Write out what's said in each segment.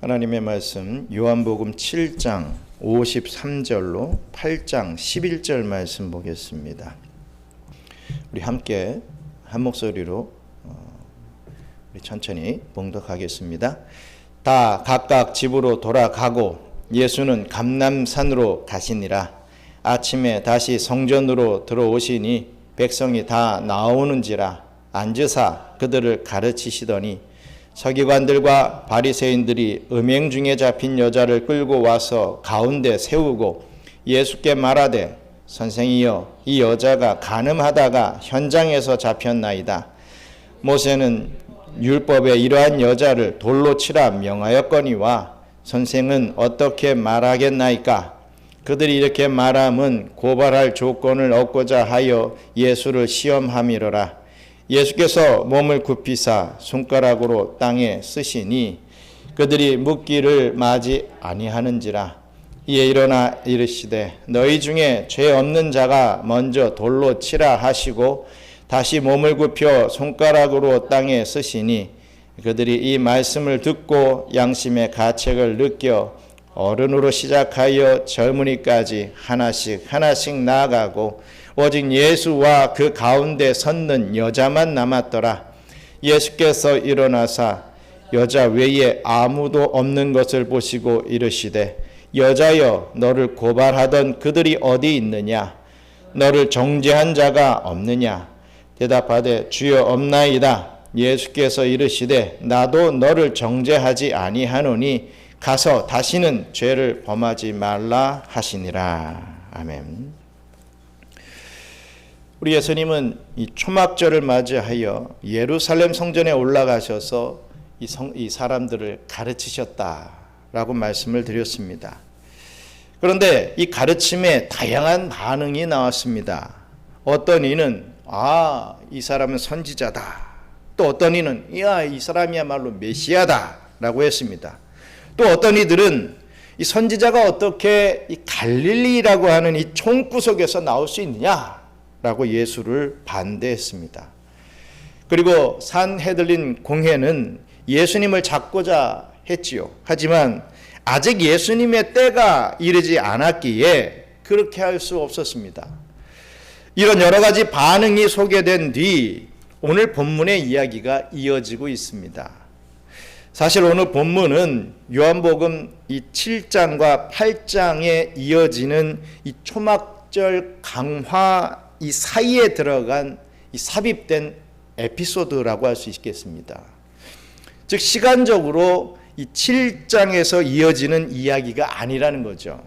하나님의 말씀 요한복음 7장 53절로 8장 11절 말씀 보겠습니다. 우리 함께 한 목소리로 우리 천천히 봉독하겠습니다. 다 각각 집으로 돌아가고 예수는 감람산으로 가시니라. 아침에 다시 성전으로 들어오시니 백성이 다 나오는지라 앉으사 그들을 가르치시더니 서기관들과 바리새인들이 음행 중에 잡힌 여자를 끌고 와서 가운데 세우고 예수께 말하되 선생이여 이 여자가 간음하다가 현장에서 잡혔나이다. 모세는 율법에 이러한 여자를 돌로 치라 명하였거니와 선생은 어떻게 말하겠나이까? 그들이 이렇게 말함은 고발할 조건을 얻고자 하여 예수를 시험함이로라. 예수께서 몸을 굽히사 손가락으로 땅에 쓰시니 그들이 묻기를 마지 아니하는지라. 이에 일어나 이르시되 너희 중에 죄 없는 자가 먼저 돌로 치라 하시고 다시 몸을 굽혀 손가락으로 땅에 쓰시니 그들이 이 말씀을 듣고 양심의 가책을 느껴 어른으로 시작하여 젊은이까지 하나씩 나아가고 오직 예수와 그 가운데 섰는 여자만 남았더라. 예수께서 일어나사 여자 외에 아무도 없는 것을 보시고 이르시되 여자여 너를 고발하던 그들이 어디 있느냐? 너를 정죄한 자가 없느냐? 대답하되 주여 없나이다. 예수께서 이르시되 나도 너를 정죄하지 아니하노니 가서 다시는 죄를 범하지 말라 하시니라. 아멘. 우리 예수님은 이 초막절을 맞이하여 예루살렘 성전에 올라가셔서 이 사람들을 가르치셨다라고 말씀을 드렸습니다. 그런데 이 가르침에 다양한 반응이 나왔습니다. 어떤 이는 이 사람은 선지자다. 또 어떤 이는 이 사람이야말로 메시아다라고 했습니다. 또 어떤 이들은 이 선지자가 어떻게 이 갈릴리라고 하는 이 총구석에서 나올 수 있느냐라고 예수를 반대했습니다. 그리고 산헤들린 공회는 예수님을 잡고자 했지요. 하지만 아직 예수님의 때가 이르지 않았기에 그렇게 할 수 없었습니다. 이런 여러 가지 반응이 소개된 뒤 오늘 본문의 이야기가 이어지고 있습니다. 사실 오늘 본문은 요한복음 이 7장과 8장에 이어지는 이 초막절 강화 이 사이에 들어간 이 삽입된 에피소드라고 할 수 있겠습니다. 즉 시간적으로 이 7장에서 이어지는 이야기가 아니라는 거죠.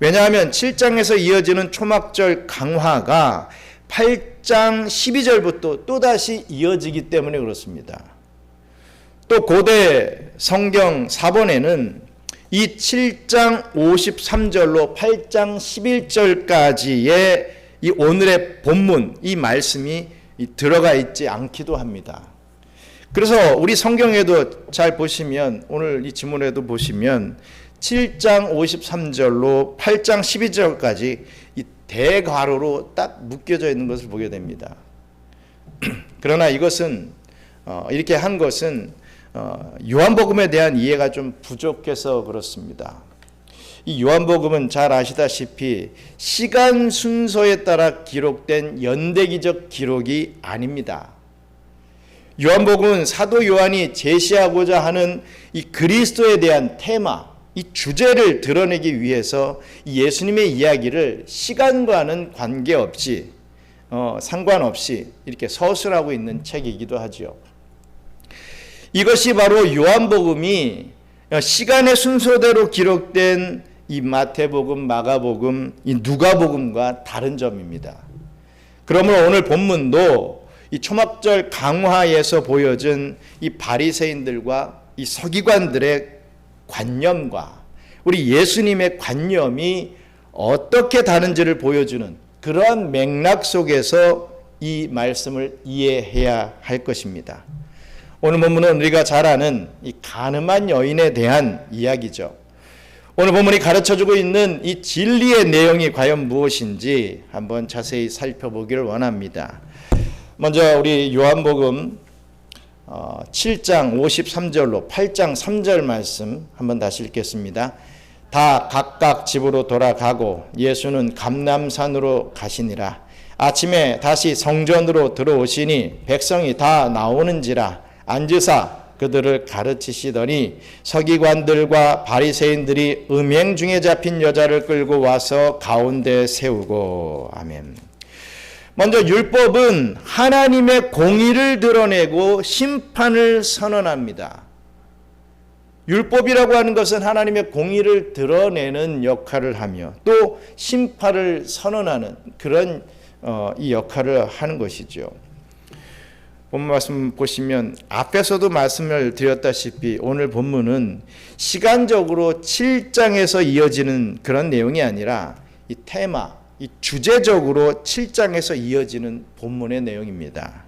왜냐하면 7장에서 이어지는 초막절 강화가 8장 12절부터 또다시 이어지기 때문에 그렇습니다. 또 고대 성경 사본에는 이 7장 53절로 8장 11절까지의 이 오늘의 본문, 이 말씀이 들어가 있지 않기도 합니다. 그래서 우리 성경에도 잘 보시면 오늘 이 지문에도 보시면 7장 53절로 8장 12절까지 이 대괄호로 딱 묶여져 있는 것을 보게 됩니다. 그러나 이것은 이렇게 한 것은 요한복음에 대한 이해가 좀 부족해서 그렇습니다. 이 요한복음은 잘 아시다시피 시간 순서에 따라 기록된 연대기적 기록이 아닙니다. 요한복음은 사도 요한이 제시하고자 하는 이 그리스도에 대한 테마, 이 주제를 드러내기 위해서 예수님의 이야기를 시간과는 관계없이 상관없이 이렇게 서술하고 있는 책이기도 하죠. 이것이 바로 요한복음이 시간의 순서대로 기록된 이 마태복음, 마가복음, 이 누가복음과 다른 점입니다. 그러므로 오늘 본문도 이 초막절 강화에서 보여준 이 바리새인들과 이 서기관들의 관념과 우리 예수님의 관념이 어떻게 다른지를 보여주는 그러한 맥락 속에서 이 말씀을 이해해야 할 것입니다. 오늘 본문은 우리가 잘 아는 이 간음한 여인에 대한 이야기죠. 오늘 본문이 가르쳐주고 있는 이 진리의 내용이 과연 무엇인지 한번 자세히 살펴보기를 원합니다. 먼저 우리 요한복음 7장 53절로 8장 3절 말씀 한번 다시 읽겠습니다. 다 각각 집으로 돌아가고 예수는 감람산으로 가시니라. 아침에 다시 성전으로 들어오시니 백성이 다 나오는지라 앉으사 그들을 가르치시더니 서기관들과 바리새인들이 음행 중에 잡힌 여자를 끌고 와서 가운데 세우고. 아멘. 먼저 율법은 하나님의 공의를 드러내고 심판을 선언합니다. 율법이라고 하는 것은 하나님의 공의를 드러내는 역할을 하며 또 심판을 선언하는 그런 이 역할을 하는 것이죠. 본문 말씀 보시면 앞에서도 말씀을 드렸다시피 오늘 본문은 시간적으로 7장에서 이어지는 그런 내용이 아니라 이 테마, 이 주제적으로 7장에서 이어지는 본문의 내용입니다.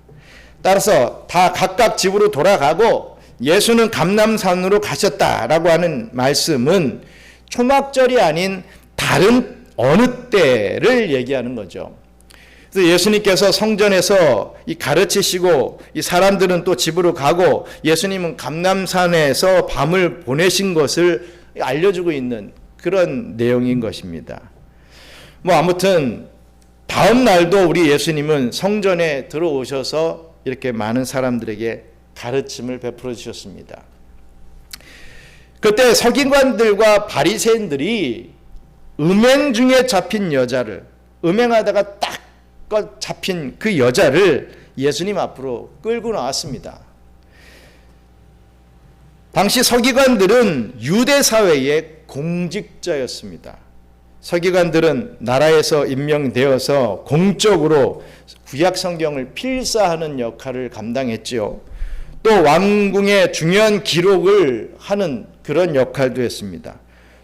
따라서 다 각각 집으로 돌아가고 예수는 감람산으로 가셨다라고 하는 말씀은 초막절이 아닌 다른 어느 때를 얘기하는 거죠. 그래서 예수님께서 성전에서 이 가르치시고 이 사람들은 또 집으로 가고 예수님은 감람산에서 밤을 보내신 것을 알려주고 있는 그런 내용인 것입니다. 아무튼 다음 날도 우리 예수님은 성전에 들어오셔서 이렇게 많은 사람들에게 가르침을 베풀어 주셨습니다. 그때 서기관들과 바리새인들이 음행 중에 잡힌 여자를 음행하다가 딱 잡힌 그 여자를 예수님 앞으로 끌고 나왔습니다. 당시 서기관들은 유대 사회의 공직자였습니다. 서기관들은 나라에서 임명되어서 공적으로 구약 성경을 필사하는 역할을 감당했지요. 또 왕궁의 중요한 기록을 하는 그런 역할도 했습니다.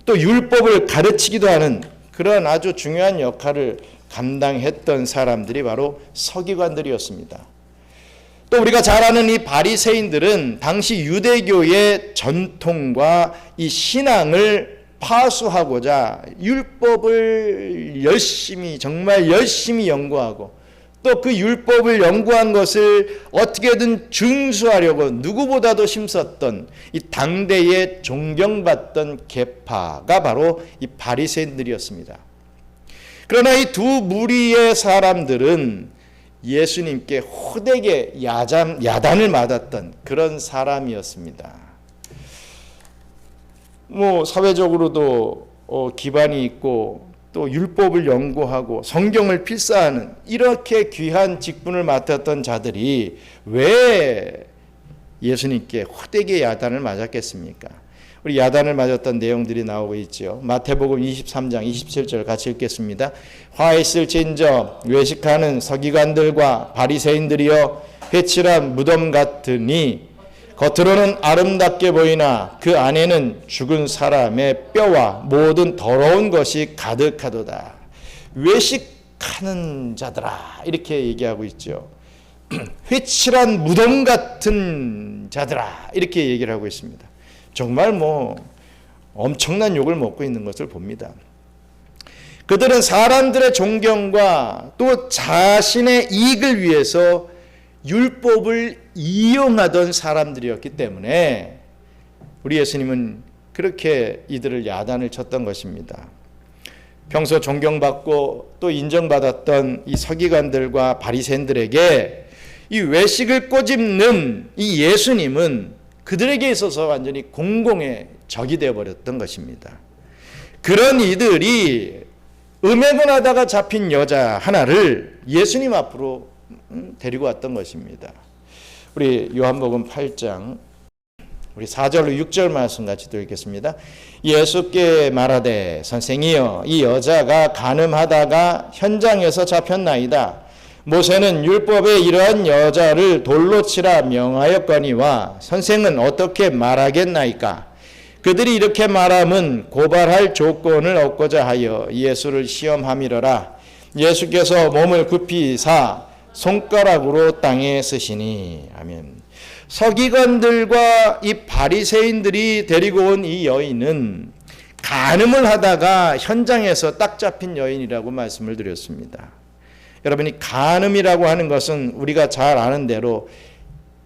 또 율법을 가르치기도 하는 그런 아주 중요한 역할을 감당했던 사람들이 바로 서기관들이었습니다. 또 우리가 잘 아는 이 바리새인들은 당시 유대교의 전통과 이 신앙을 파수하고자 율법을 정말 열심히 연구하고 또 그 율법을 연구한 것을 어떻게든 준수하려고 누구보다도 힘썼던 이 당대에 존경받던 계파가 바로 이 바리새인들이었습니다. 그러나 이 두 무리의 사람들은 예수님께 호되게 야단을 맞았던 그런 사람이었습니다. 사회적으로도 기반이 있고 또 율법을 연구하고 성경을 필사하는 이렇게 귀한 직분을 맡았던 자들이 왜 예수님께 호되게 야단을 맞았겠습니까? 우리 야단을 맞았던 내용들이 나오고 있죠. 마태복음 23장 27절 같이 읽겠습니다. 화 있을진저 외식하는 서기관들과 바리새인들이여 회칠한 무덤 같으니 겉으로는 아름답게 보이나 그 안에는 죽은 사람의 뼈와 모든 더러운 것이 가득하도다. 외식하는 자들아 이렇게 얘기하고 있죠. 회칠한 무덤 같은 자들아 이렇게 얘기를 하고 있습니다. 정말 엄청난 욕을 먹고 있는 것을 봅니다. 그들은 사람들의 존경과 또 자신의 이익을 위해서 율법을 이용하던 사람들이었기 때문에 우리 예수님은 그렇게 이들을 야단을 쳤던 것입니다. 평소 존경받고 또 인정받았던 이 서기관들과 바리새인들에게 이 외식을 꼬집는 이 예수님은 그들에게 있어서 완전히 공공의 적이 되어버렸던 것입니다. 그런 이들이 음행을 하다가 잡힌 여자 하나를 예수님 앞으로 데리고 왔던 것입니다. 우리 요한복음 8장 우리 4절로 6절 말씀 같이 읽겠습니다. 예수께 말하되 선생이여 이 여자가 간음하다가 현장에서 잡혔나이다. 모세는 율법에 이러한 여자를 돌로 치라 명하였거니와 선생은 어떻게 말하겠나이까? 그들이 이렇게 말함은 고발할 조건을 얻고자 하여 예수를 시험함이러라. 예수께서 몸을 굽히 사 손가락으로 땅에 쓰시니. 아멘. 서기관들과 이 바리새인들이 데리고 온 이 여인은 간음을 하다가 현장에서 딱 잡힌 여인이라고 말씀을 드렸습니다. 여러분이 간음이라고 하는 것은 우리가 잘 아는 대로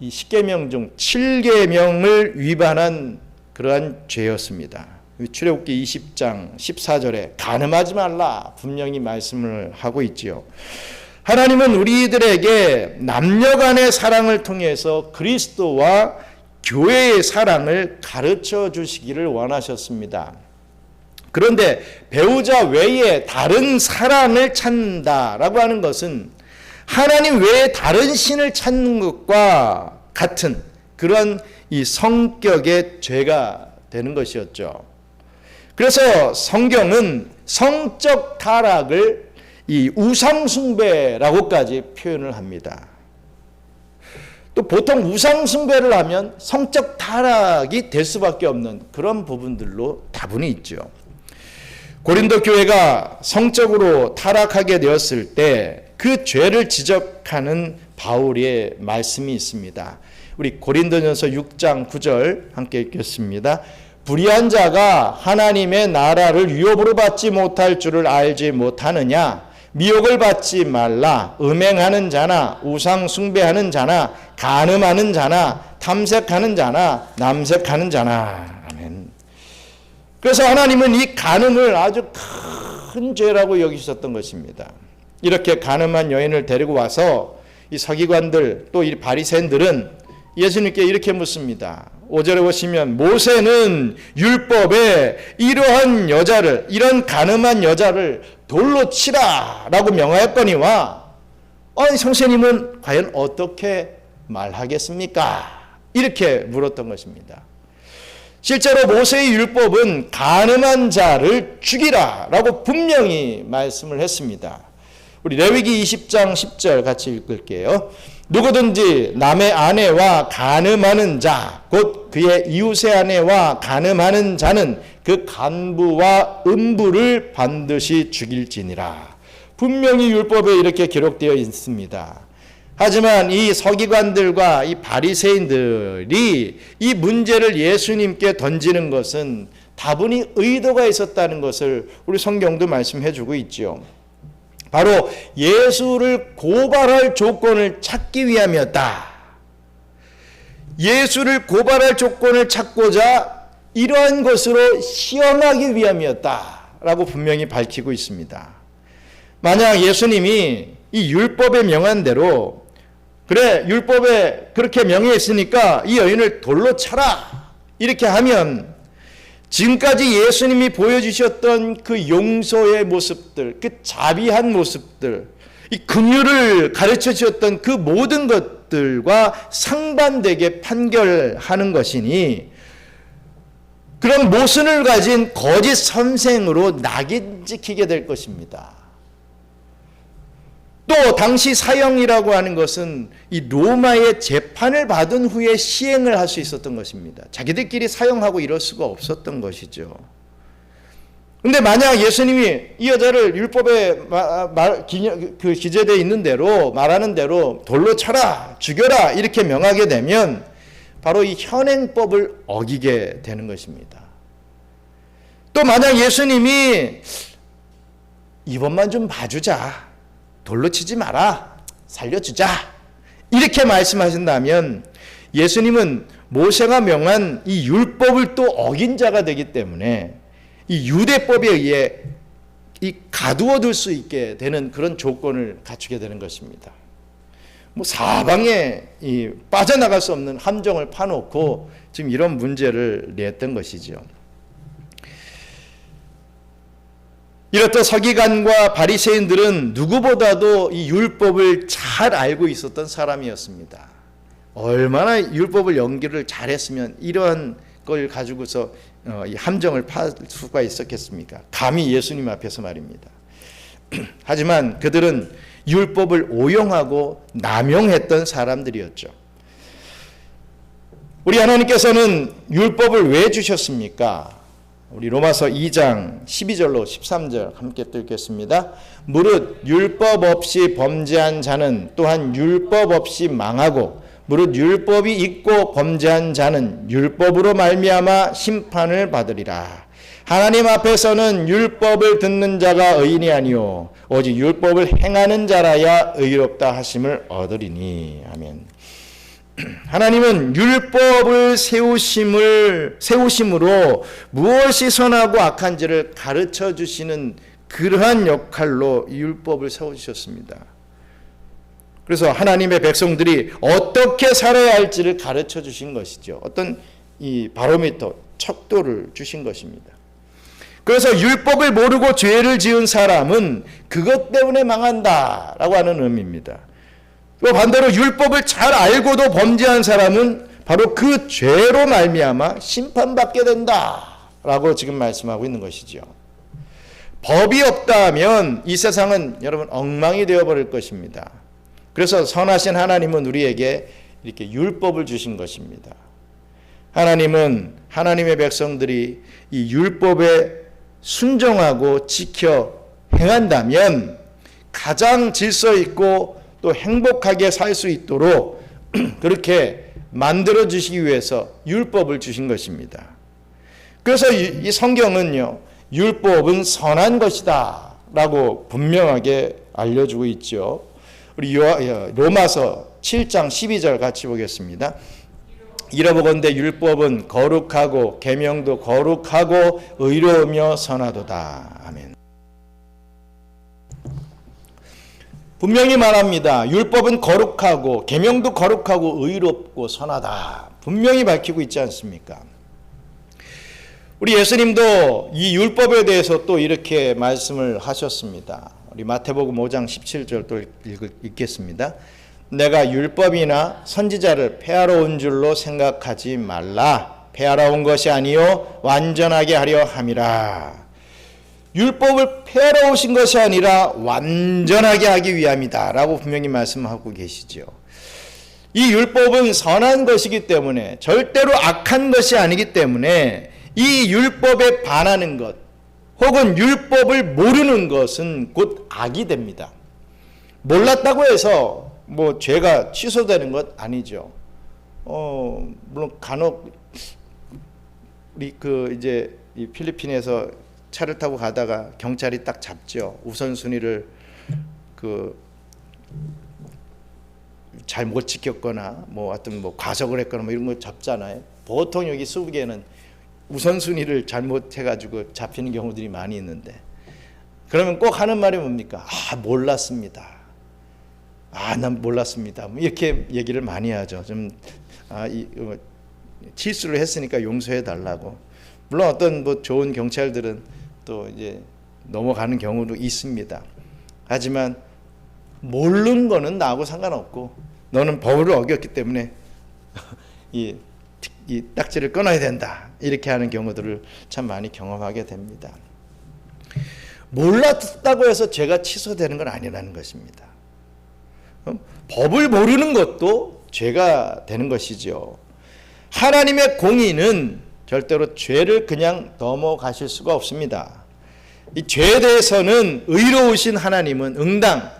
이 10계명 중 7계명을 위반한 그러한 죄였습니다. 출애굽기 20장 14절에 간음하지 말라 분명히 말씀을 하고 있지요. 하나님은 우리들에게 남녀 간의 사랑을 통해서 그리스도와 교회의 사랑을 가르쳐 주시기를 원하셨습니다. 그런데 배우자 외에 다른 사랑을 찾는다라고 하는 것은 하나님 외에 다른 신을 찾는 것과 같은 그런 이 성격의 죄가 되는 것이었죠. 그래서 성경은 성적 타락을 이 우상숭배라고까지 표현을 합니다. 또 보통 우상숭배를 하면 성적 타락이 될 수밖에 없는 그런 부분들로 다분히 있죠. 고린도 교회가 성적으로 타락하게 되었을 때 그 죄를 지적하는 바울의 말씀이 있습니다. 우리 고린도전서 6장 9절 함께 읽겠습니다. 불의한 자가 하나님의 나라를 유업으로 받지 못할 줄을 알지 못하느냐? 미혹을 받지 말라. 음행하는 자나 우상 숭배하는 자나 간음하는 자나 탐색하는 자나 남색하는 자나. 아멘. 그래서 하나님은 이 간음을 아주 큰 죄라고 여기셨던 것입니다. 이렇게 간음한 여인을 데리고 와서 이 서기관들 또 이 바리새인들은 예수님께 이렇게 묻습니다. 5절에 보시면 모세는 율법에 이러한 여자를 이런 간음한 여자를 돌로 치라 라고 명하였거니와 선생님은 과연 어떻게 말하겠습니까? 이렇게 물었던 것입니다. 실제로 모세의 율법은 간음한 자를 죽이라 라고 분명히 말씀을 했습니다. 우리 레위기 20장 10절 같이 읽을게요. 누구든지 남의 아내와 간음하는 자, 곧 그의 이웃의 아내와 간음하는 자는 그 간부와 음부를 반드시 죽일지니라. 분명히 율법에 이렇게 기록되어 있습니다. 하지만 이 서기관들과 이 바리새인들이 이 문제를 예수님께 던지는 것은 다분히 의도가 있었다는 것을 우리 성경도 말씀해 주고 있죠. 바로 예수를 고발할 조건을 찾기 위함이었다. 예수를 고발할 조건을 찾고자 이러한 것으로 시험하기 위함이었다라고 분명히 밝히고 있습니다. 만약 예수님이 이 율법에 명한 대로 그래 율법에 그렇게 명했으니까 이 여인을 돌로 쳐라 이렇게 하면 지금까지 예수님이 보여주셨던 그 용서의 모습들, 그 자비한 모습들, 이 긍휼을 가르쳐 주셨던 그 모든 것들과 상반되게 판결하는 것이니 그런 모순을 가진 거짓 선생으로 낙인 찍히게 될 것입니다. 또 당시 사형이라고 하는 것은 이 로마의 재판을 받은 후에 시행을 할 수 있었던 것입니다. 자기들끼리 사형하고 이럴 수가 없었던 것이죠. 그런데 만약 예수님이 이 여자를 율법에 기재되어 있는 대로 말하는 대로 돌로 쳐라 죽여라 이렇게 명하게 되면 바로 이 현행법을 어기게 되는 것입니다. 또 만약 예수님이 이번만 좀 봐주자 돌로 치지 마라 살려주자 이렇게 말씀하신다면 예수님은 모세가 명한 이 율법을 또 어긴 자가 되기 때문에 이 유대법에 의해 이 가두어둘 수 있게 되는 그런 조건을 갖추게 되는 것입니다. 사방에 이 빠져나갈 수 없는 함정을 파놓고 지금 이런 문제를 냈던 것이죠. 이렇듯 서기관과 바리새인들은 누구보다도 이 율법을 잘 알고 있었던 사람이었습니다. 얼마나 율법을 연기를 잘했으면 이러한 걸 가지고서 이 함정을 팔 수가 있었겠습니까? 감히 예수님 앞에서 말입니다. 하지만 그들은 율법을 오용하고 남용했던 사람들이었죠. 우리 하나님께서는 율법을 왜 주셨습니까? 우리 로마서 2장 12절로 13절 함께 읽겠습니다. 무릇 율법 없이 범죄한 자는 또한 율법 없이 망하고 무릇 율법이 있고 범죄한 자는 율법으로 말미암아 심판을 받으리라. 하나님 앞에서는 율법을 듣는 자가 의인이 아니요 오직 율법을 행하는 자라야 의롭다 하심을 얻으리니. 아멘. 하나님은 율법을 세우심으로 무엇이 선하고 악한지를 가르쳐 주시는 그러한 역할로 율법을 세워주셨습니다. 그래서 하나님의 백성들이 어떻게 살아야 할지를 가르쳐 주신 것이죠. 어떤 이 바로미터, 척도를 주신 것입니다. 그래서 율법을 모르고 죄를 지은 사람은 그것 때문에 망한다라고 하는 의미입니다. 또 반대로 율법을 잘 알고도 범죄한 사람은 바로 그 죄로 말미암아 심판받게 된다라고 지금 말씀하고 있는 것이죠. 법이 없다면 이 세상은 여러분 엉망이 되어버릴 것입니다. 그래서 선하신 하나님은 우리에게 이렇게 율법을 주신 것입니다. 하나님은 하나님의 백성들이 이 율법에 순종하고 지켜 행한다면 가장 질서 있고 또 행복하게 살 수 있도록 그렇게 만들어 주시기 위해서 율법을 주신 것입니다. 그래서 이 성경은요, 율법은 선한 것이다 라고 분명하게 알려주고 있죠. 우리 로마서 7장 12절 같이 보겠습니다. 이러보건대 율법은 거룩하고 계명도 거룩하고 의로우며 선하도다. 아멘. 분명히 말합니다. 율법은 거룩하고 계명도 거룩하고 의롭고 선하다. 분명히 밝히고 있지 않습니까? 우리 예수님도 이 율법에 대해서 또 이렇게 말씀을 하셨습니다. 우리 마태복음 5장 17절 또 읽겠습니다. 내가 율법이나 선지자를 폐하러 온 줄로 생각하지 말라. 폐하러 온 것이 아니요 완전하게 하려 함이라. 율법을 폐하러 오신 것이 아니라 완전하게 하기 위함이다 라고 분명히 말씀하고 계시죠. 이 율법은 선한 것이기 때문에, 절대로 악한 것이 아니기 때문에 이 율법에 반하는 것 혹은 율법을 모르는 것은 곧 악이 됩니다. 몰랐다고 해서 뭐 죄가 취소되는 것 아니죠. 물론 간혹 우리 이제 이 필리핀에서 차를 타고 가다가 경찰이 딱 잡죠. 우선순위를 잘 못 지켰거나 뭐 하여튼 뭐 과속을 했거나 뭐 이런 거 잡잖아요. 보통 여기 수북에는 우선순위를 잘못해가지고 잡히는 경우들이 많이 있는데, 그러면 꼭 하는 말이 뭡니까? 몰랐습니다. 난 몰랐습니다. 이렇게 얘기를 많이 하죠. 실수를 했으니까 용서해 달라고. 물론 어떤 뭐 좋은 경찰들은 또 이제 넘어가는 경우도 있습니다. 하지만 모르는 거는 나하고 상관없고, 너는 법을 어겼기 때문에 이 딱지를 끊어야 된다. 이렇게 하는 경우들을 참 많이 경험하게 됩니다. 몰랐다고 해서 죄가 취소되는 건 아니라는 것입니다. 법을 모르는 것도 죄가 되는 것이죠. 하나님의 공의는 절대로 죄를 그냥 넘어가실 수가 없습니다. 이 죄에 대해서는 의로우신 하나님은 응당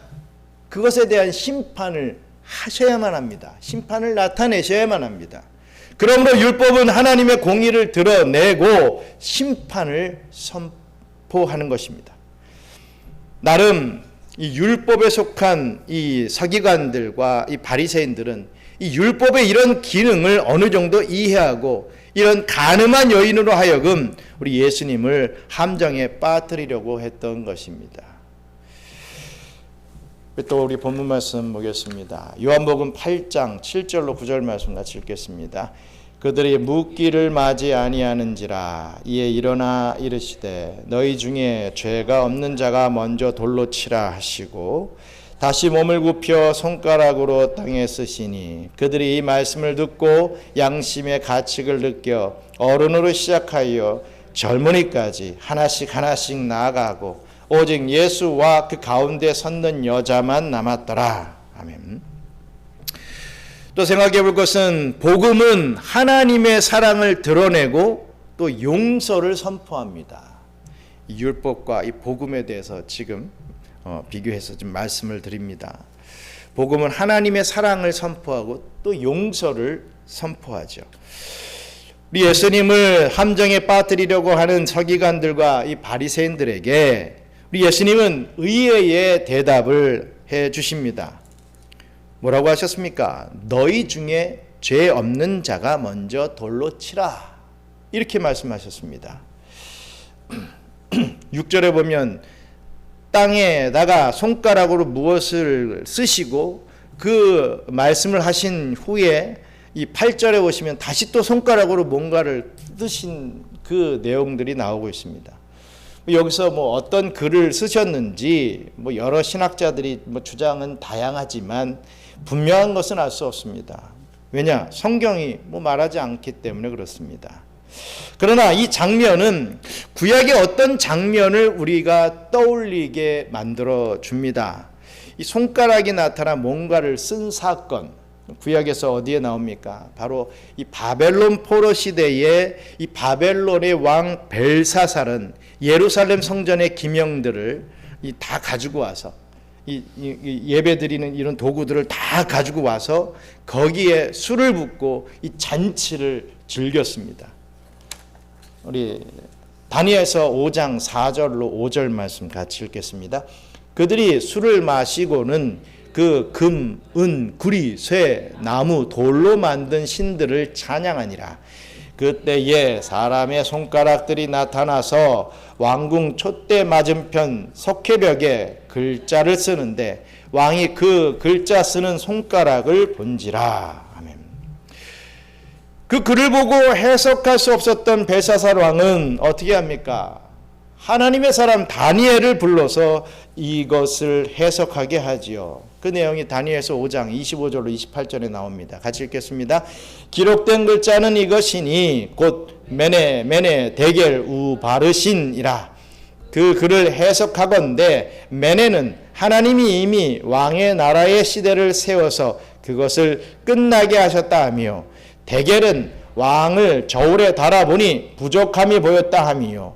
그것에 대한 심판을 하셔야만 합니다. 심판을 나타내셔야만 합니다. 그러므로 율법은 하나님의 공의를 드러내고 심판을 선포하는 것입니다. 나름 이 율법에 속한 이 서기관들과 이 바리새인들은 이 율법의 이런 기능을 어느 정도 이해하고 이런 간음한 여인으로 하여금 우리 예수님을 함정에 빠뜨리려고 했던 것입니다. 또 우리 본문 말씀 보겠습니다. 요한복음 8장 7절로 9절 말씀 같이 읽겠습니다. 그들이 묻기를 맞이 아니하는지라 이에 일어나 이르시되 너희 중에 죄가 없는 자가 먼저 돌로 치라 하시고 다시 몸을 굽혀 손가락으로 땅에 쓰시니 그들이 이 말씀을 듣고 양심의 가책을 느껴 어른으로 시작하여 젊은이까지 하나씩 나아가고 오직 예수와 그 가운데 섰는 여자만 남았더라. 아멘. 또 생각해 볼 것은 복음은 하나님의 사랑을 드러내고 또 용서를 선포합니다. 이 율법과 이 복음에 대해서 지금 비교해서 좀 말씀을 드립니다. 복음은 하나님의 사랑을 선포하고 또 용서를 선포하죠. 우리 예수님을 함정에 빠뜨리려고 하는 서기관들과 이 바리새인들에게 우리 예수님은 의외의 대답을 해 주십니다. 뭐라고 하셨습니까? 너희 중에 죄 없는 자가 먼저 돌로 치라. 이렇게 말씀하셨습니다. 6절에 보면 땅에다가 손가락으로 무엇을 쓰시고 그 말씀을 하신 후에 이 8절에 보시면 다시 또 손가락으로 뭔가를 쓰신 그 내용들이 나오고 있습니다. 여기서 뭐 어떤 글을 쓰셨는지 뭐 여러 신학자들이 뭐 주장은 다양하지만 분명한 것은 알 수 없습니다. 왜냐? 성경이 뭐 말하지 않기 때문에 그렇습니다. 그러나 이 장면은 구약의 어떤 장면을 우리가 떠올리게 만들어 줍니다. 이 손가락이 나타나 뭔가를 쓴 사건, 구약에서 어디에 나옵니까? 바로 이 바벨론 포로 시대에 이 바벨론의 왕 벨사살은 예루살렘 성전의 기명들을 다 가지고 와서 이 예배 드리는 이런 도구들을 다 가지고 와서 거기에 술을 붓고 이 잔치를 즐겼습니다. 우리 다니엘서 5장 4절로 5절 말씀 같이 읽겠습니다. 그들이 술을 마시고는 그 금, 은, 구리, 쇠, 나무, 돌로 만든 신들을 찬양하니라. 그때에 사람의 손가락들이 나타나서 왕궁 촛대 맞은편 석회벽에 글자를 쓰는데 왕이 그 글자 쓰는 손가락을 본지라. 아멘. 그 글을 보고 해석할 수 없었던 벨사살 왕은 어떻게 합니까? 하나님의 사람 다니엘을 불러서 이것을 해석하게 하지요. 그 내용이 다니엘서 5장 25절로 28절에 나옵니다. 같이 읽겠습니다. 기록된 글자는 이것이니 곧 메네 메네 데겔 우바르신이라. 그 글을 해석하건대 메네는 하나님이 이미 왕의 나라의 시대를 세워서 그것을 끝나게 하셨다 하며, 데겔은 왕을 저울에 달아보니 부족함이 보였다 하며,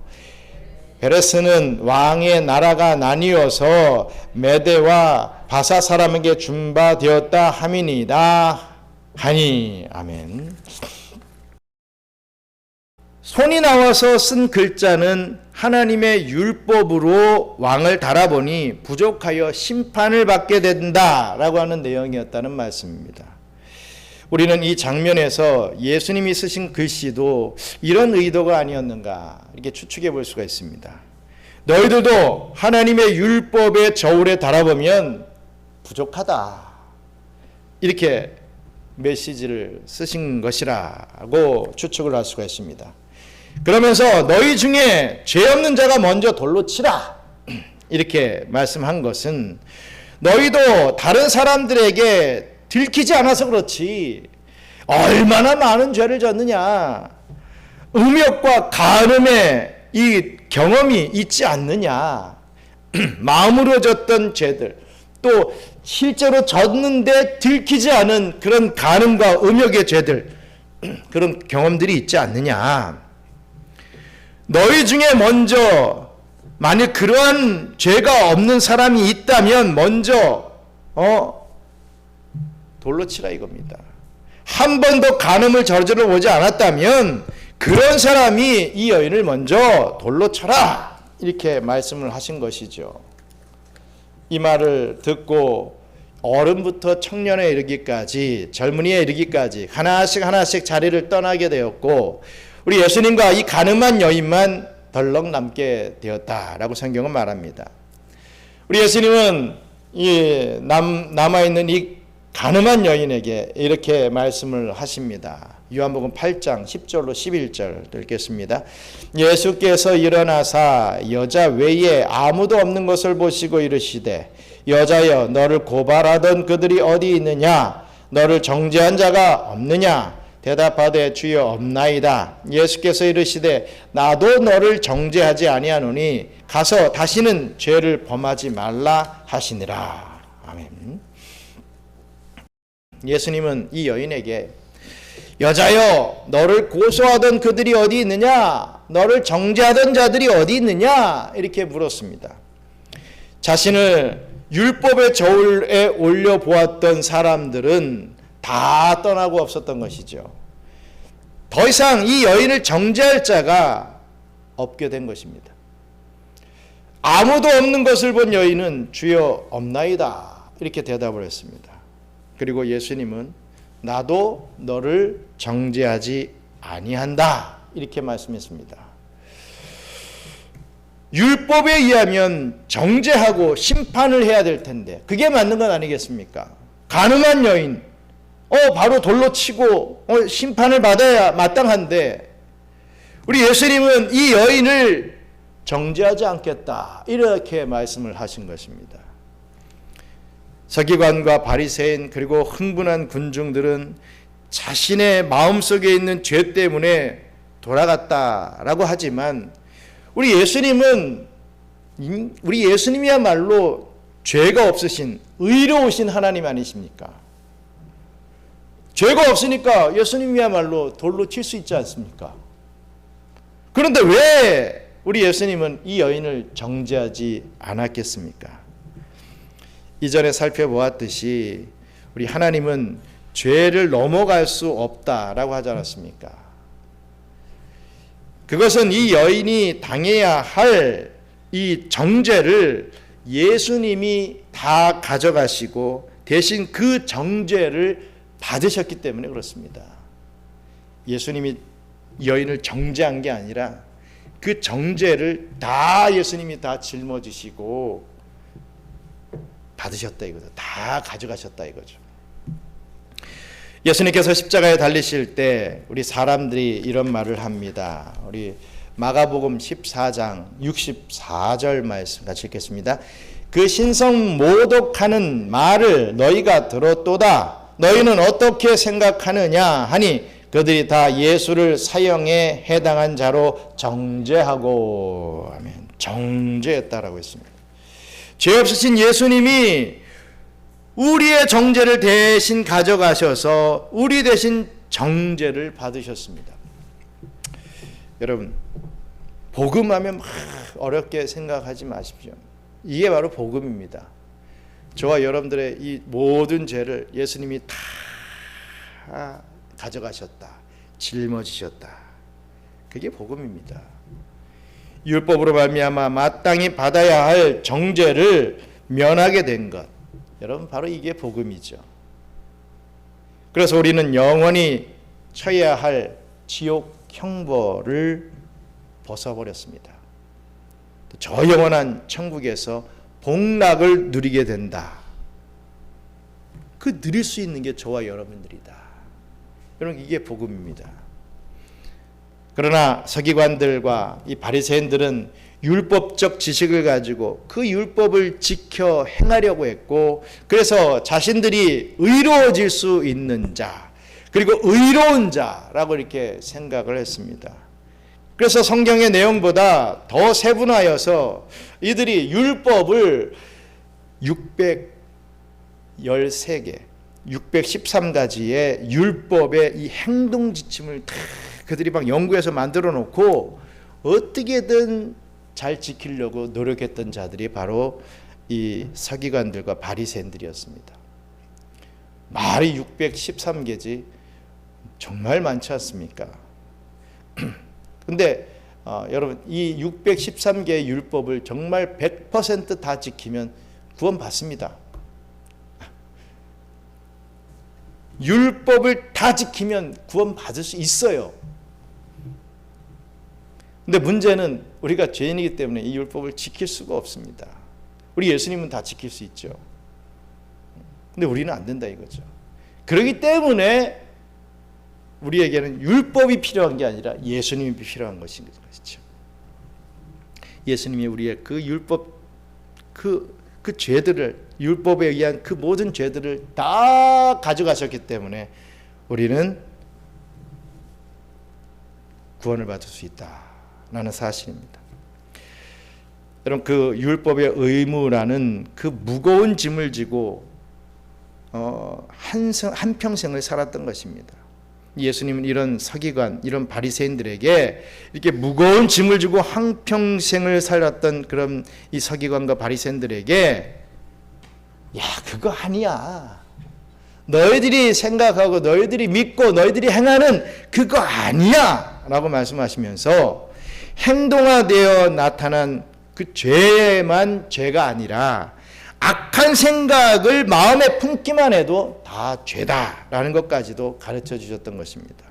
베레스는 왕의 나라가 나뉘어서 메대와 바사 사람에게 준바되었다 함이니이다 하니. 아멘. 손이 나와서 쓴 글자는 하나님의 율법으로 왕을 달아보니 부족하여 심판을 받게 된다라고 하는 내용이었다는 말씀입니다. 우리는 이 장면에서 예수님이 쓰신 글씨도 이런 의도가 아니었는가 이렇게 추측해 볼 수가 있습니다. 너희들도 하나님의 율법의 저울에 달아보면 부족하다, 이렇게 메시지를 쓰신 것이라고 추측을 할 수가 있습니다. 그러면서 너희 중에 죄 없는 자가 먼저 돌로 치라, 이렇게 말씀한 것은 너희도 다른 사람들에게 들키지 않아서 그렇지 얼마나 많은 죄를 졌느냐, 음욕과 간음의 이 경험이 있지 않느냐, 마음으로 졌던 죄들, 또 실제로 졌는데 들키지 않은 그런 간음과 음욕의 죄들, 그런 경험들이 있지 않느냐. 너희 중에 먼저 만약 그러한 죄가 없는 사람이 있다면 먼저 돌로 치라 이겁니다. 한 번도 간음을 저질러 보지 않았다면 그런 사람이 이 여인을 먼저 돌로 쳐라, 이렇게 말씀을 하신 것이죠. 이 말을 듣고 어른부터 청년에 이르기까지, 젊은이에 이르기까지 하나씩 자리를 떠나게 되었고, 우리 예수님과 이 간음한 여인만 덜렁 남게 되었다라고 성경은 말합니다. 우리 예수님은 이 남아있는 이 간음한 여인에게 이렇게 말씀을 하십니다. 요한복음 8장 10절로 11절 읽겠습니다. 예수께서 일어나사 여자 외에 아무도 없는 것을 보시고 이르시되, 여자여 너를 고발하던 그들이 어디 있느냐? 너를 정죄한 자가 없느냐? 대답하되 주여 없나이다. 예수께서 이르시되 나도 너를 정죄하지 아니하노니 가서 다시는 죄를 범하지 말라 하시니라. 아멘. 예수님은 이 여인에게 여자여 너를 고소하던 그들이 어디 있느냐, 너를 정죄하던 자들이 어디 있느냐, 이렇게 물었습니다. 자신을 율법의 저울에 올려보았던 사람들은 다 떠나고 없었던 것이죠. 더 이상 이 여인을 정죄할 자가 없게 된 것입니다. 아무도 없는 것을 본 여인은 주여 없나이다, 이렇게 대답을 했습니다. 그리고 예수님은 나도 너를 정죄하지 아니한다. 이렇게 말씀했습니다. 율법에 의하면 정죄하고 심판을 해야 될 텐데 그게 맞는 건 아니겠습니까? 가늠한 여인, 바로 돌로 치고 심판을 받아야 마땅한데 우리 예수님은 이 여인을 정죄하지 않겠다 이렇게 말씀을 하신 것입니다. 서기관과 바리새인 그리고 흥분한 군중들은 자신의 마음속에 있는 죄 때문에 돌아갔다라고 하지만 우리 예수님이야말로 죄가 없으신 의로우신 하나님 아니십니까? 죄가 없으니까 예수님이야말로 돌로 칠 수 있지 않습니까? 그런데 왜 우리 예수님은 이 여인을 정죄하지 않았겠습니까? 이전에 살펴보았듯이 우리 하나님은 죄를 넘어갈 수 없다라고 하지 않았습니까? 그것은 이 여인이 당해야 할 이 정죄를 예수님이 다 가져가시고 대신 그 정죄를 받으셨기 때문에 그렇습니다. 예수님이 여인을 정죄한 게 아니라 그 정죄를 다 예수님이 다 짊어지시고 받으셨다 이거죠. 다 가져가셨다 이거죠. 예수님께서 십자가에 달리실 때 우리 사람들이 이런 말을 합니다. 우리 마가복음 14장 64절 말씀 같이 읽겠습니다. 그 신성 모독하는 말을 너희가 들었도다. 너희는 어떻게 생각하느냐 하니 그들이 다 예수를 사형에 해당한 자로 정죄하고 아멘. 정죄했다라고 했습니다. 죄 없으신 예수님이 우리의 정죄를 대신 가져가셔서 우리 대신 정죄를 받으셨습니다. 여러분, 복음하면 막 어렵게 생각하지 마십시오. 이게 바로 복음입니다. 저와 여러분들의 이 모든 죄를 예수님이 다 가져가셨다. 짊어지셨다. 그게 복음입니다. 율법으로 말미암아 마땅히 받아야 할 정죄를 면하게 된 것. 여러분 바로 이게 복음이죠. 그래서 우리는 영원히 처해야 할 지옥 형벌을 벗어버렸습니다. 저 영원한 천국에서 복락을 누리게 된다. 그 누릴 수 있는 게 저와 여러분들이다. 여러분 이게 복음입니다. 그러나 서기관들과 이 바리새인들은 율법적 지식을 가지고 그 율법을 지켜 행하려고 했고 그래서 자신들이 의로워질 수 있는 자 그리고 의로운 자라고 이렇게 생각을 했습니다. 그래서 성경의 내용보다 더 세분화여서 이들이 율법을 613개 613가지의 율법의 이 행동 지침을 다 그들이 막 연구해서 만들어 놓고 어떻게든 잘 지키려고 노력했던 자들이 바로 이 서기관들과 바리새인들이었습니다. 말이 613개지 정말 많지 않습니까? 근데 여러분 이 613개의 율법을 정말 100% 다 지키면 구원받습니다. 율법을 다 지키면 구원받을 수 있어요. 근데 문제는 우리가 죄인이기 때문에 이 율법을 지킬 수가 없습니다. 우리 예수님은 다 지킬 수 있죠. 근데 우리는 안 된다 이거죠. 그렇기 때문에 우리에게는 율법이 필요한 게 아니라 예수님이 필요한 것인 것이죠. 예수님이 우리의 그 율법 그 죄들을 율법에 의한 그 모든 죄들을 다 가져가셨기 때문에 우리는 구원을 받을 수 있다라는 사실입니다. 여러분 그 율법의 의무라는 그 무거운 짐을 지고 한평생을 살았던 것입니다. 예수님은 이런 서기관, 이런 바리새인들에게 이렇게 무거운 짐을 지고 한평생을 살았던 그런 이 서기관과 바리새인들에게 야 그거 아니야. 너희들이 생각하고 너희들이 믿고 너희들이 행하는 그거 아니야 라고 말씀하시면서 행동화되어 나타난 그 죄만 죄가 아니라 악한 생각을 마음에 품기만 해도 다 죄다라는 것까지도 가르쳐 주셨던 것입니다.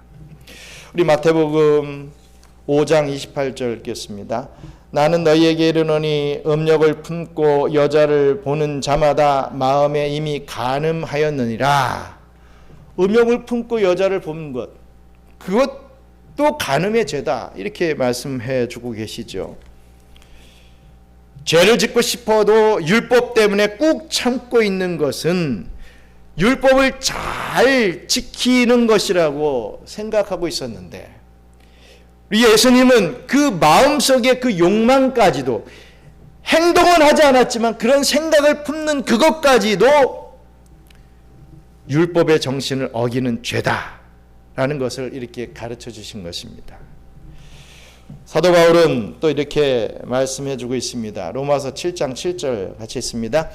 우리 마태복음 5장 28절 읽겠습니다. 나는 너희에게 이르노니 음욕을 품고 여자를 보는 자마다 마음에 이미 간음하였느니라. 음욕을 품고 여자를 보는 것, 그것도 간음의 죄다, 이렇게 말씀해 주고 계시죠. 죄를 짓고 싶어도 율법 때문에 꾹 참고 있는 것은 율법을 잘 지키는 것이라고 생각하고 있었는데, 우리 예수님은 그 마음속의 그 욕망까지도, 행동은 하지 않았지만 그런 생각을 품는 그것까지도 율법의 정신을 어기는 죄다라는 것을 이렇게 가르쳐 주신 것입니다. 사도 바울은 또 이렇게 말씀해 주고 있습니다. 로마서 7장 7절 같이 있습니다.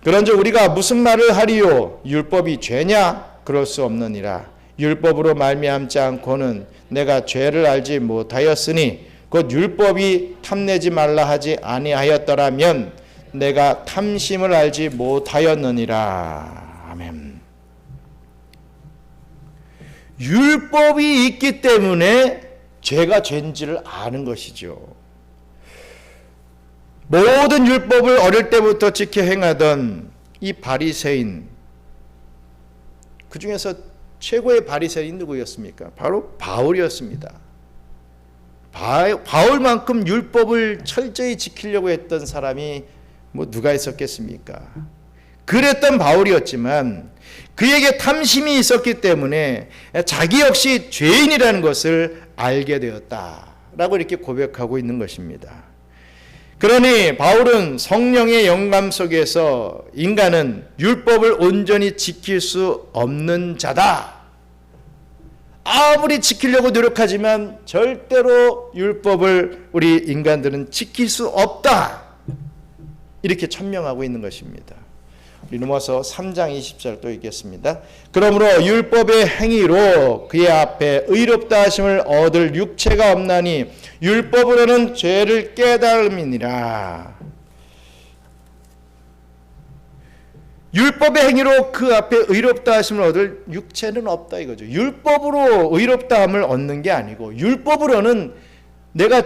그런즉 우리가 무슨 말을 하리요? 율법이 죄냐? 그럴 수 없느니라. 율법으로 말미암지 않고는 내가 죄를 알지 못하였으니 곧 율법이 탐내지 말라 하지 아니하였더라면 내가 탐심을 알지 못하였느니라. 아멘. 율법이 있기 때문에 죄가 죄인지를 아는 것이죠. 모든 율법을 어릴 때부터 지켜 행하던 이 바리새인, 그 중에서 최고의 바리새인이 누구였습니까? 바로 바울이었습니다. 바울만큼 율법을 철저히 지키려고 했던 사람이 누가 있었겠습니까? 그랬던 바울이었지만 그에게 탐심이 있었기 때문에 자기 역시 죄인이라는 것을 알게 되었다라고 이렇게 고백하고 있는 것입니다. 그러니 바울은 성령의 영감 속에서 인간은 율법을 온전히 지킬 수 없는 자다. 아무리 지키려고 노력하지만 절대로 율법을 우리 인간들은 지킬 수 없다. 이렇게 천명하고 있는 것입니다. 우리 로마서 3장 20절 또 읽겠습니다. 그러므로 율법의 행위로 그의 앞에 의롭다 하심을 얻을 육체가 없나니 율법으로는 죄를 깨달음이니라. 율법의 행위로 그 앞에 의롭다 하심을 얻을 육체는 없다 이거죠. 율법으로 의롭다함을 얻는 게 아니고 율법으로는 내가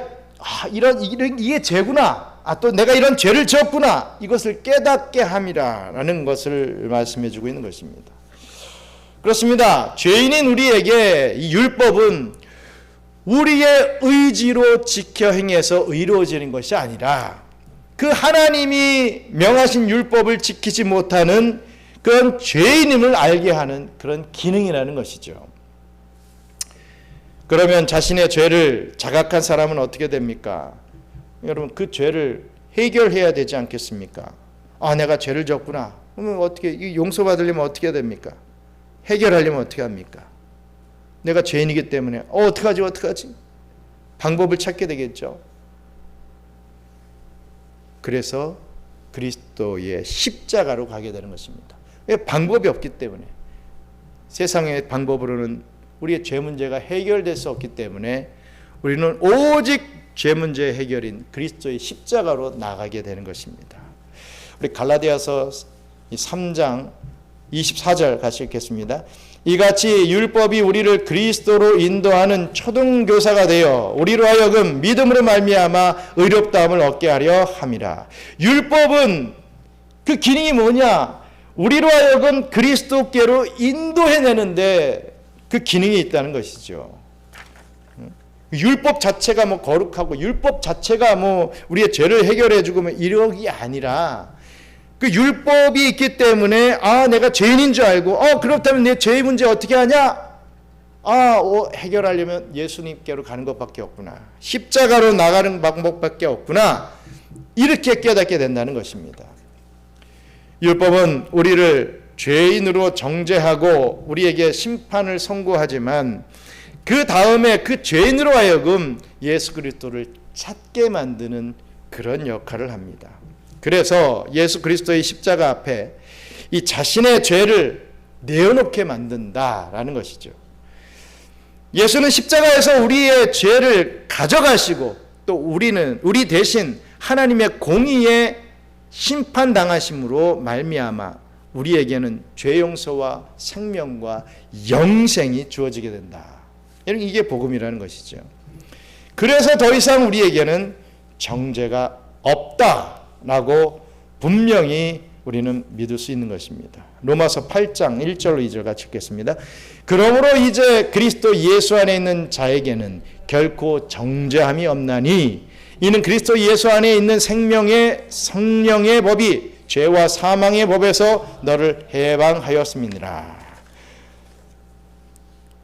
이게 죄구나. 또 내가 이런 죄를 지었구나. 이것을 깨닫게 함이라는 것을 말씀해 주고 있는 것입니다. 그렇습니다. 죄인인 우리에게 이 율법은 우리의 의지로 지켜 행해서 의로워지는 것이 아니라 그 하나님이 명하신 율법을 지키지 못하는 그런 죄인임을 알게 하는 그런 기능이라는 것이죠. 그러면 자신의 죄를 자각한 사람은 어떻게 됩니까? 여러분, 그 죄를 해결해야 되지 않겠습니까? 내가 죄를 졌구나. 그러면 어떻게 용서받으려면 어떻게 됩니까? 해결하려면 어떻게 합니까? 내가 죄인이기 때문에 어떡하지? 방법을 찾게 되겠죠. 그래서 그리스도의 십자가로 가게 되는 것입니다. 왜? 방법이 없기 때문에. 세상의 방법으로는 우리의 죄 문제가 해결될 수 없기 때문에 우리는 오직 죄 문제의 해결인 그리스도의 십자가로 나가게 되는 것입니다. 우리 갈라디아서 3장 24절 같이 읽겠습니다. 이같이 율법이 우리를 그리스도로 인도하는 초등교사가 되어 우리로 하여금 믿음으로 말미암아 의롭다함을 얻게 하려 함이라. 율법은 그 기능이 뭐냐? 우리로 하여금 그리스도께로 인도해내는데 그 기능이 있다는 것이죠. 율법 자체가 거룩하고 율법 자체가 우리의 죄를 해결해주고 이러기 아니라 그 율법이 있기 때문에 내가 죄인인 줄 알고 그렇다면 내 죄의 문제 어떻게 하냐? 해결하려면 예수님께로 가는 것밖에 없구나. 십자가로 나가는 방법밖에 없구나. 이렇게 깨닫게 된다는 것입니다. 율법은 우리를 죄인으로 정죄하고 우리에게 심판을 선고하지만 그 다음에 그 죄인으로 하여금 예수 그리스도를 찾게 만드는 그런 역할을 합니다. 그래서 예수 그리스도의 십자가 앞에 이 자신의 죄를 내어놓게 만든다라는 것이죠. 예수는 십자가에서 우리의 죄를 가져가시고 또 우리 대신 하나님의 공의의 심판당하심으로 말미암아 우리에게는 죄 용서와 생명과 영생이 주어지게 된다. 이게 복음이라는 것이죠. 그래서 더 이상 우리에게는 정죄가 없다라고 분명히 우리는 믿을 수 있는 것입니다. 로마서 8장 1절로 2절 같이 읽겠습니다. 그러므로 이제 그리스도 예수 안에 있는 자에게는 결코 정죄함이 없나니 이는 그리스도 예수 안에 있는 생명의 성령의 법이 죄와 사망의 법에서 너를 해방하였음이니라.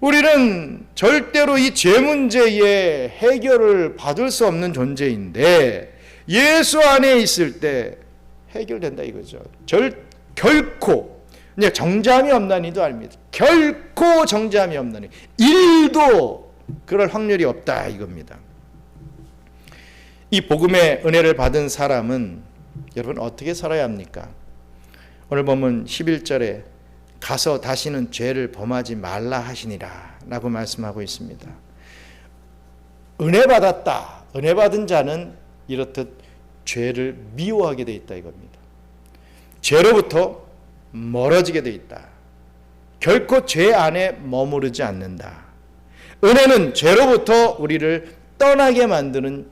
우리는 절대로 이 죄 문제의 해결을 받을 수 없는 존재인데 예수 안에 있을 때 해결된다 이거죠. 결코 정죄함이 없나니도 아닙니다. 결코 정죄함이 없나니 1도 그럴 확률이 없다 이겁니다. 이 복음의 은혜를 받은 사람은 여러분 어떻게 살아야 합니까? 오늘 보면 11절에 가서 다시는 죄를 범하지 말라 하시니라 라고 말씀하고 있습니다. 은혜 받았다. 은혜 받은 자는 이렇듯 죄를 미워하게 돼 있다 이겁니다. 죄로부터 멀어지게 돼 있다. 결코 죄 안에 머무르지 않는다. 은혜는 죄로부터 우리를 떠나게 만드는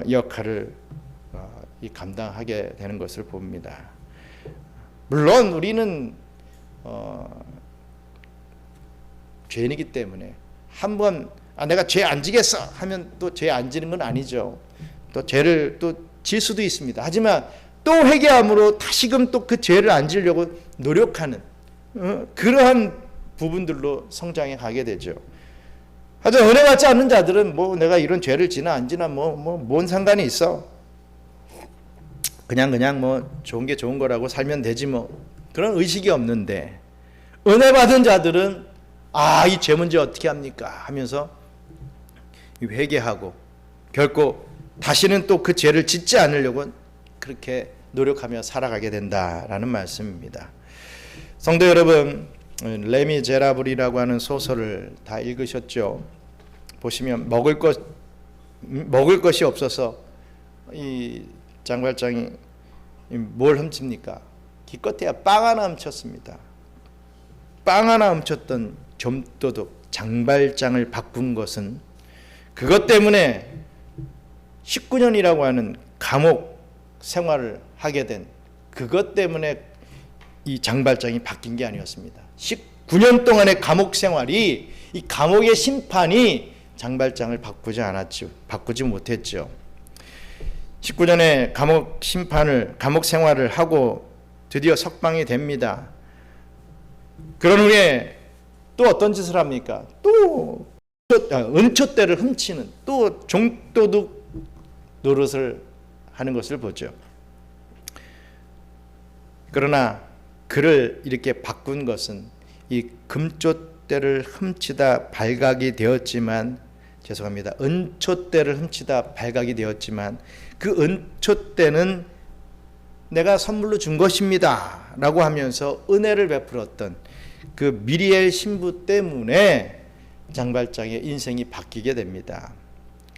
역할을 감당하게 되는 것을 봅니다. 물론 우리는 죄인이기 때문에 한번 내가 죄 안 지겠어 하면 또 죄 안 지는 건 아니죠. 또 죄를 또 질 수도 있습니다. 하지만 또 회개함으로 다시금 또 그 죄를 안 지려고 노력하는 그러한 부분들로 성장해 가게 되죠. 하지만 은혜 받지 않는 자들은 뭐 내가 이런 죄를 지나 안 지나 뭔 상관이 있어. 그냥 뭐 좋은 게 좋은 거라고 살면 되지 뭐. 그런 의식이 없는데 은혜 받은 자들은 이 죄 문제 어떻게 합니까 하면서 회개하고 결코 다시는 또 그 죄를 짓지 않으려고 그렇게 노력하며 살아가게 된다라는 말씀입니다. 성도 여러분, 레미제라블이라고 하는 소설을 다 읽으셨죠? 보시면 먹을 것이 없어서 이 장발장이 뭘 훔칩니까? 기껏해야 빵 하나 훔쳤습니다. 빵 하나 훔쳤던 좀도둑 장발장을 바꾼 것은 그것 때문에 19년이라고 하는 감옥 생활을 하게 된 그것 때문에 이 장발장이 바뀐 게 아니었습니다. 19년 동안의 감옥 생활이 이 감옥의 심판이 장발장을 바꾸지 못했죠. 19년의 감옥 생활을 하고 드디어 석방이 됩니다. 그런 후에 또 어떤 짓을 합니까? 또 은초대를 훔치는 또 종도둑 노릇을 하는 것을 보죠. 그러나 그를 이렇게 바꾼 것은 이 금초대를 훔치다 발각이 되었지만 은초대를 훔치다 발각이 되었지만 그 은초대는 내가 선물로 준 것입니다 라고 하면서 은혜를 베풀었던 그 미리엘 신부 때문에 장발장의 인생이 바뀌게 됩니다.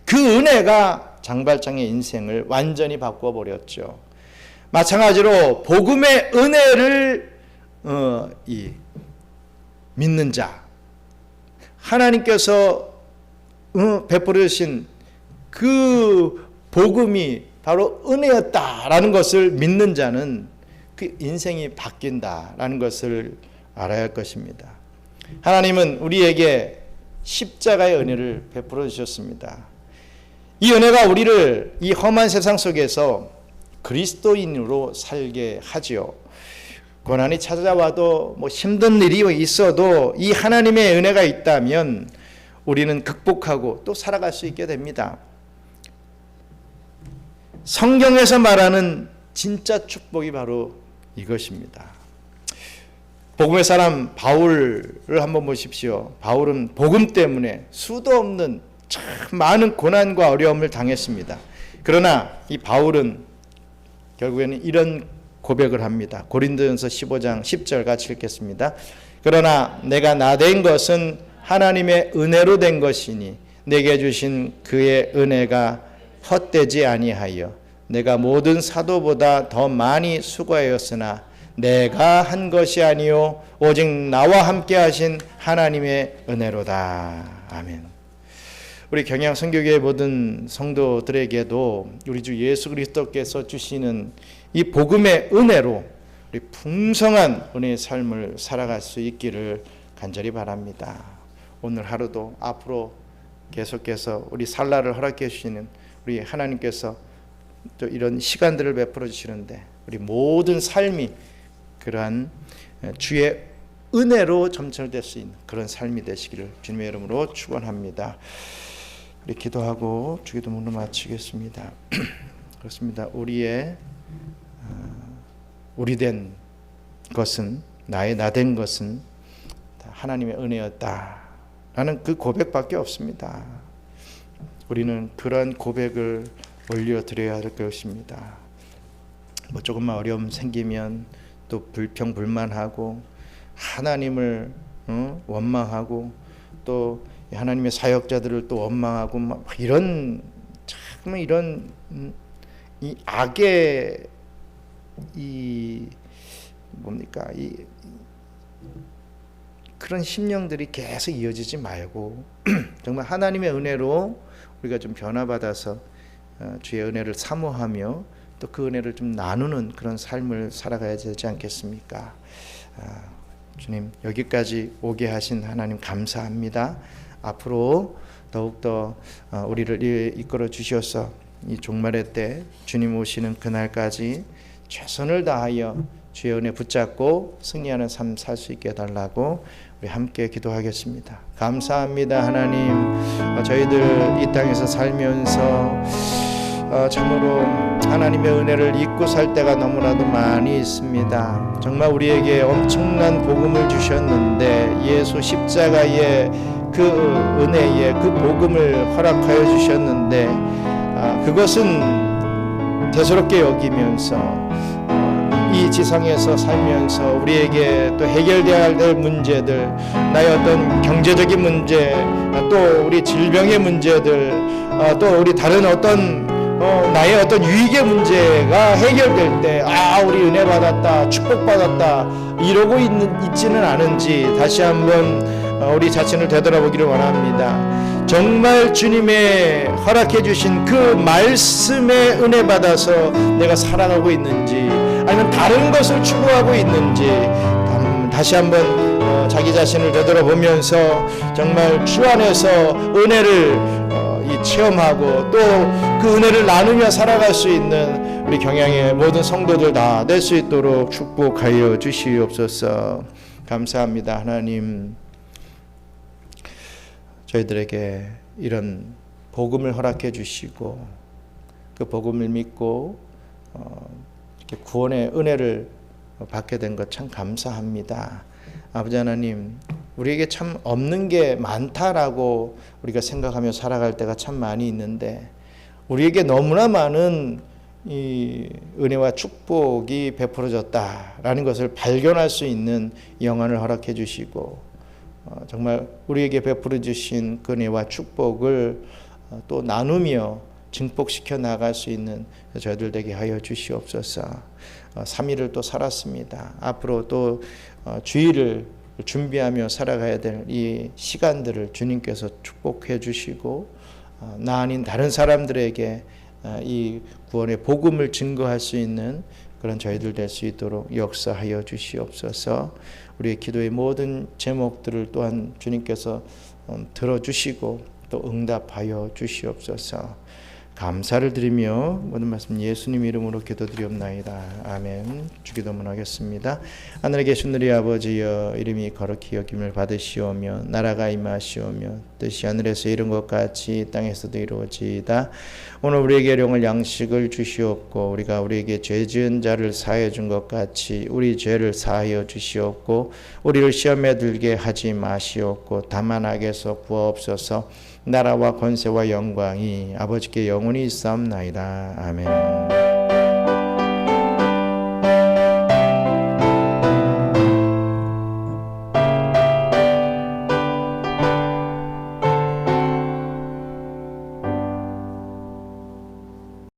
그 은혜가 장발장의 인생을 완전히 바꿔버렸죠. 마찬가지로 복음의 은혜를 믿는 자, 하나님께서 베풀어 주신 그 복음이 바로 은혜였다라는 것을 믿는 자는 그 인생이 바뀐다라는 것을 알아야 할 것입니다. 하나님은 우리에게 십자가의 은혜를 베풀어 주셨습니다. 이 은혜가 우리를 이 험한 세상 속에서 그리스도인으로 살게 하지요. 고난이 찾아와도 힘든 일이 있어도 이 하나님의 은혜가 있다면 우리는 극복하고 또 살아갈 수 있게 됩니다. 성경에서 말하는 진짜 축복이 바로 이것입니다. 복음의 사람 바울을 한번 보십시오. 바울은 복음 때문에 수도 없는 참 많은 고난과 어려움을 당했습니다. 그러나 이 바울은 결국에는 이런 고백을 합니다. 고린도전서 15장 10절 같이 읽겠습니다. 그러나 내가 나된 것은 하나님의 은혜로 된 것이니 내게 주신 그의 은혜가 헛되지 아니하여 내가 모든 사도보다 더 많이 수고하였으나 내가 한 것이 아니요 오직 나와 함께 하신 하나님의 은혜로다. 아멘. 우리 경양 선교교회 모든 성도들에게도 우리 주 예수 그리스도께서 주시는 이 복음의 은혜로 우리 풍성한 은혜의 삶을 살아갈 수 있기를 간절히 바랍니다. 오늘 하루도 앞으로 계속해서 우리 살날을 허락해 주시는 우리 하나님께서 또 이런 시간들을 베풀어 주시는데 우리 모든 삶이 그러한 주의 은혜로 점철될 수 있는 그런 삶이 되시기를 주님의 이름으로 축원합니다. 우리 기도하고 주기도문을 마치겠습니다. 그렇습니다. 우리된 것은 나된 것은 다 하나님의 은혜였다라는 그 고백밖에 없습니다. 우리는 그런 고백을 올려드려야 할 것입니다. 뭐 조금만 어려움 생기면 또 불평불만하고 하나님을 원망하고 또 하나님의 사역자들을 또 원망하고 막 이런 참 이런 이 악의 이 뭡니까 이 그런 심령들이 계속 이어지지 말고 정말 하나님의 은혜로 우리가 좀 변화받아서 주의 은혜를 사모하며 또 그 은혜를 좀 나누는 그런 삶을 살아가야 되지 않겠습니까? 주님 여기까지 오게 하신 하나님 감사합니다. 앞으로 더욱더 우리를 이끌어 주셔서 이 종말의 때 주님 오시는 그날까지 최선을 다하여 주의 은혜 붙잡고 승리하는 삶 살 수 있게 해달라고 우리 함께 기도하겠습니다. 감사합니다. 하나님, 저희들 이 땅에서 살면서 참으로 하나님의 은혜를 잊고 살 때가 너무나도 많이 있습니다. 정말 우리에게 엄청난 복음을 주셨는데 예수 십자가의 그 은혜에 그 복음을 허락하여 주셨는데 그것은 대수롭게 여기면서 이 지상에서 살면서 우리에게 또 해결되어야 될 문제들, 나의 어떤 경제적인 문제, 또 우리 질병의 문제들, 또 우리 다른 어떤 나의 어떤 유익의 문제가 해결될 때 우리 은혜 받았다, 축복 받았다 이러고 있지는 않은지 다시 한번 우리 자신을 되돌아보기를 원합니다. 정말 주님의 허락해 주신 그 말씀에 은혜 받아서 내가 살아가고 있는지 아니면 다른 것을 추구하고 있는지 다시 한번 자기 자신을 되돌아보면서 정말 주 안에서 은혜를 체험하고 또 그 은혜를 나누며 살아갈 수 있는 우리 경양의 모든 성도들 다 될 수 있도록 축복하여 주시옵소서. 감사합니다. 하나님, 저희들에게 이런 복음을 허락해 주시고 그 복음을 믿고 이렇게 구원의 은혜를 받게 된 것 참 감사합니다. 아버지 하나님, 우리에게 참 없는 게 많다라고 우리가 생각하며 살아갈 때가 참 많이 있는데 우리에게 너무나 많은 이 은혜와 축복이 베풀어졌다라는 것을 발견할 수 있는 영안을 허락해 주시고 정말 우리에게 베풀어 주신 그 은혜와 축복을 또 나누며 증폭시켜 나갈 수 있는 저희들 되게 하여 주시옵소서. 3일을 또 살았습니다. 앞으로 또 주일을 준비하며 살아가야 될 이 시간들을 주님께서 축복해 주시고 나 아닌 다른 사람들에게 이 구원의 복음을 증거할 수 있는 그런 저희들 될 수 있도록 역사하여 주시옵소서. 우리의 기도의 모든 제목들을 또한 주님께서 들어주시고 또 응답하여 주시옵소서. 감사를 드리며 모든 말씀 예수님 이름으로 기도드리옵나이다. 아멘. 주기도문 하겠습니다. 하늘에 계신 우리 아버지여, 이름이 거룩히 여김을 받으시오며 나라가 임하시오며 뜻이 하늘에서 이룬 것 같이 땅에서도 이루어지이다. 오늘 우리에게 일용할 양식을 주시옵고 우리가 우리에게 죄 지은 자를 사하여 준 것 같이 우리 죄를 사하여 주시옵고 우리를 시험에 들게 하지 마시옵고 다만 악에서 구하옵소서. 나라와 권세와 영광이 아버지께 영원히 있사옵나이다. 아멘.